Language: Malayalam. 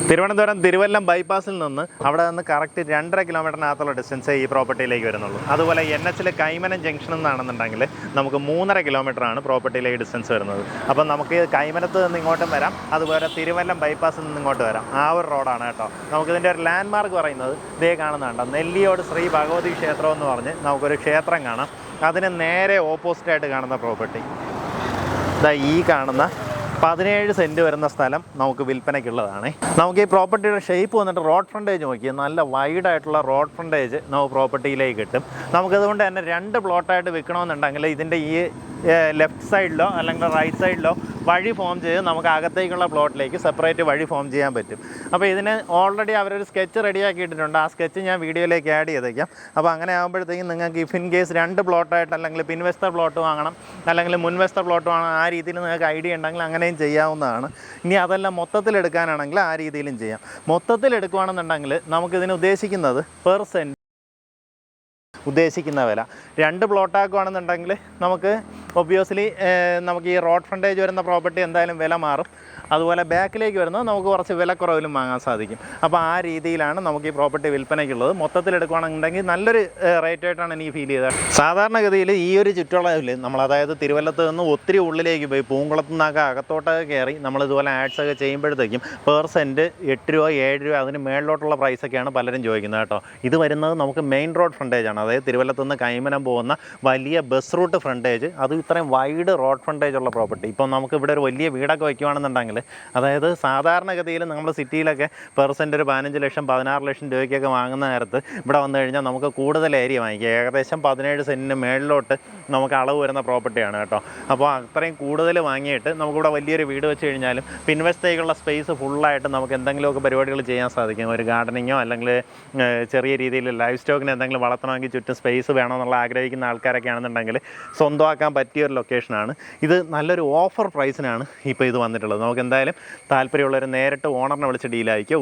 തിരുവനന്തപുരം തിരുവല്ലം ബൈപ്പാസിൽ നിന്ന് അവിടെ നിന്ന് കറക്റ്റ് 2.5 കിലോമീറ്ററിനകത്തുള്ള ഡിസ്റ്റൻസേ ഈ പ്രോപ്പർട്ടിയിലേക്ക് വരുന്നുള്ളൂ. അതുപോലെ NH കൈമനം ജംഗ്ഷനിൽ നിന്നാണെന്നുണ്ടെങ്കിൽ നമുക്ക് 3.5 കിലോമീറ്ററാണ് പ്രോപ്പർട്ടിയിലേക്ക് ഡിസ്റ്റൻസ് വരുന്നത്. അപ്പം നമുക്ക് കൈമനത്ത് നിന്ന് ഇങ്ങോട്ടും വരാം, അതുപോലെ തിരുവല്ലം ബൈപ്പാസിൽ നിന്ന് ഇങ്ങോട്ട് വരാം. ആ ഒരു റോഡാണ് കേട്ടോ. നമുക്കിതിൻ്റെ ഒരു ലാൻഡ് മാർക്ക് പറയുന്നത് ഇതേ കാണുന്നുണ്ടോ, നെല്ലിയോട് ശ്രീ ഭഗവതി ക്ഷേത്രം എന്ന് പറഞ്ഞ് നമുക്കൊരു ക്ഷേത്രം കാണാം. അതിന് നേരെ ഓപ്പോസിറ്റായിട്ട് കാണുന്ന പ്രോപ്പർട്ടി ഇതാ ഈ കാണുന്ന 17 സെൻറ്റ് വരുന്ന സ്ഥലം നമുക്ക് വിൽപ്പനയ്ക്കുള്ളതാണ്. നമുക്ക് ഈ പ്രോപ്പർട്ടിയുടെ ഷേപ്പ് വന്നിട്ട് റോഡ് ഫ്രണ്ടേജ് നോക്കിയാൽ നല്ല വൈഡായിട്ടുള്ള റോഡ് ഫ്രണ്ടേജ് നമുക്ക് പ്രോപ്പർട്ടിയിലേക്ക് കിട്ടും. നമുക്കതുകൊണ്ട് തന്നെ 2 പ്ലോട്ടായിട്ട് വിൽക്കണമെന്നുണ്ടെങ്കിൽ ഇതിൻ്റെ ഈ ലെഫ്റ്റ് സൈഡിലോ അല്ലെങ്കിൽ റൈറ്റ് സൈഡിലോ വഴി ഫോം ചെയ്ത് നമുക്ക് അകത്തേക്കുള്ള പ്ലോട്ടിലേക്ക് സെപ്പറേറ്റ് വഴി ഫോം ചെയ്യാൻ പറ്റും. അപ്പോൾ ഇതിന് ഓൾറെഡി അവരൊരു സ്കെച്ച് റെഡിയാക്കിയിട്ടുണ്ട്. ആ സ്കെച്ച് ഞാൻ വീഡിയോയിലേക്ക് ആഡ് ചെയ്തേക്കാം. അപ്പോൾ അങ്ങനെ ആകുമ്പോഴത്തേക്കും നിങ്ങൾക്ക് ഇഫ് ഇൻ കേസ് 2 പ്ലോട്ടായിട്ട് അല്ലെങ്കിൽ പിൻവശത്തെ പ്ലോട്ട് വാങ്ങണം അല്ലെങ്കിൽ മുൻവശത്തെ പ്ലോട്ട് വാങ്ങണം, ആ രീതിയിൽ നിങ്ങൾക്ക് ഐഡിയ ഉണ്ടെങ്കിൽ അങ്ങനെയും ചെയ്യാവുന്നതാണ്. ഇനി അതെല്ലാം മൊത്തത്തിലെടുക്കാനാണെങ്കിൽ ആ രീതിയിലും ചെയ്യാം. മൊത്തത്തിലെടുക്കുകയാണെന്നുണ്ടെങ്കിൽ നമുക്കിതിന് ഉദ്ദേശിക്കുന്നത് പെർ സെൻറ്റ് ഉദ്ദേശിക്കുന്ന വില 2 പ്ലോട്ടാക്കുകയാണെന്നുണ്ടെങ്കിൽ നമുക്ക് ഒബ്വിയസ്ലി നമുക്ക് ഈ റോഡ് ഫ്രണ്ടേജ് വരുന്ന പ്രോപ്പർട്ടി എന്തായാലും വില മാറും. അതുപോലെ ബാക്കിലേക്ക് വരുന്നത് നമുക്ക് കുറച്ച് വിലക്കുറവിലും വാങ്ങാൻ സാധിക്കും. അപ്പോൾ ആ രീതിയിലാണ് നമുക്ക് ഈ പ്രോപ്പർട്ടി വിൽപ്പനയ്ക്കുള്ളത്. മൊത്തത്തിലെടുക്കുകയാണെന്നുണ്ടെങ്കിൽ നല്ലൊരു റേറ്റായിട്ടാണ് എനിക്ക് ഫീൽ ചെയ്തത്. സാധാരണഗതിയിൽ ഈ ഒരു ചുറ്റളവിൽ നമ്മൾ അതായത് തിരുവല്ലത്ത് നിന്ന് ഒത്തിരി ഉള്ളിലേക്ക് പോയി പൂങ്കുളത്തു നിന്നൊക്കെ അകത്തോട്ടൊക്കെ കയറി നമ്മളിതുപോലെ ആഡ്സൊക്കെ ചെയ്യുമ്പോഴത്തേക്കും പെർ സെൻറ്റ് 8 രൂപ 7 രൂപ അതിന് മേളിലോട്ടുള്ള പ്രൈസൊക്കെയാണ് പലരും ചോദിക്കുന്നത് കേട്ടോ. ഇത് വരുന്നത് നമുക്ക് മെയിൻ റോഡ് ഫ്രണ്ടേജാണ്. അതായത് തിരുവല്ലത്ത് നിന്ന് കൈമനം പോകുന്ന വലിയ ബസ് റൂട്ട് ഫ്രണ്ടേജ്, അത് ഇത്രയും വൈഡ് റോഡ് ഫ്രണ്ടേജ് ഉള്ള പ്രോപ്പർട്ടി. ഇപ്പം നമുക്ക് ഇവിടെ ഒരു വലിയ വീടൊക്കെ വയ്ക്കുകയാണെന്നുണ്ടെങ്കിൽ അതായത് സാധാരണഗതിയിൽ നമ്മൾ സിറ്റിയിലൊക്കെ പെർ സെൻറ്റ് ഒരു 15 ലക്ഷം 16 ലക്ഷം രൂപയ്ക്കൊക്കെ വാങ്ങുന്ന നേരത്ത് ഇവിടെ വന്നു കഴിഞ്ഞാൽ നമുക്ക് കൂടുതൽ ഏരിയ വാങ്ങിക്കുക. ഏകദേശം 17 സെൻറ്റിന് മേളിലോട്ട് നമുക്ക് അളവ് വരുന്ന പ്രോപ്പർട്ടിയാണ് കേട്ടോ. അപ്പോൾ അത്രയും കൂടുതൽ വാങ്ങിയിട്ട് നമുക്കിവിടെ വലിയൊരു വീട് വെച്ച് കഴിഞ്ഞാലും പിൻവശത്തേക്കുള്ള സ്പേസ് ഫുള്ളായിട്ട് നമുക്ക് എന്തെങ്കിലുമൊക്കെ പരിപാടികൾ ചെയ്യാൻ സാധിക്കും. ഒരു ഗാർഡനിങ്ങോ അല്ലെങ്കിൽ ചെറിയ രീതിയിൽ ലൈഫ് സ്റ്റോക്കിന് എന്തെങ്കിലും വളർത്തണമെങ്കിൽ ചുറ്റും സ്പേസ് വേണമെന്നുള്ള ആഗ്രഹിക്കുന്ന ആൾക്കാരൊക്കെ ആണെന്നുണ്ടെങ്കിൽ സ്വന്തമാക്കാൻ പറ്റിയ ഒരു ലൊക്കേഷനാണ് ഇത്. നല്ലൊരു ഓഫർ പ്രൈസിനാണ് ഇപ്പോൾ ഇത് വന്നിട്ടുള്ളത്. നമുക്ക് എന്തായാലും താല്പര്യമുള്ളവർ നേരിട്ട് ഓണറിനെ വിളിച്ച് ഡീലായിരിക്കും.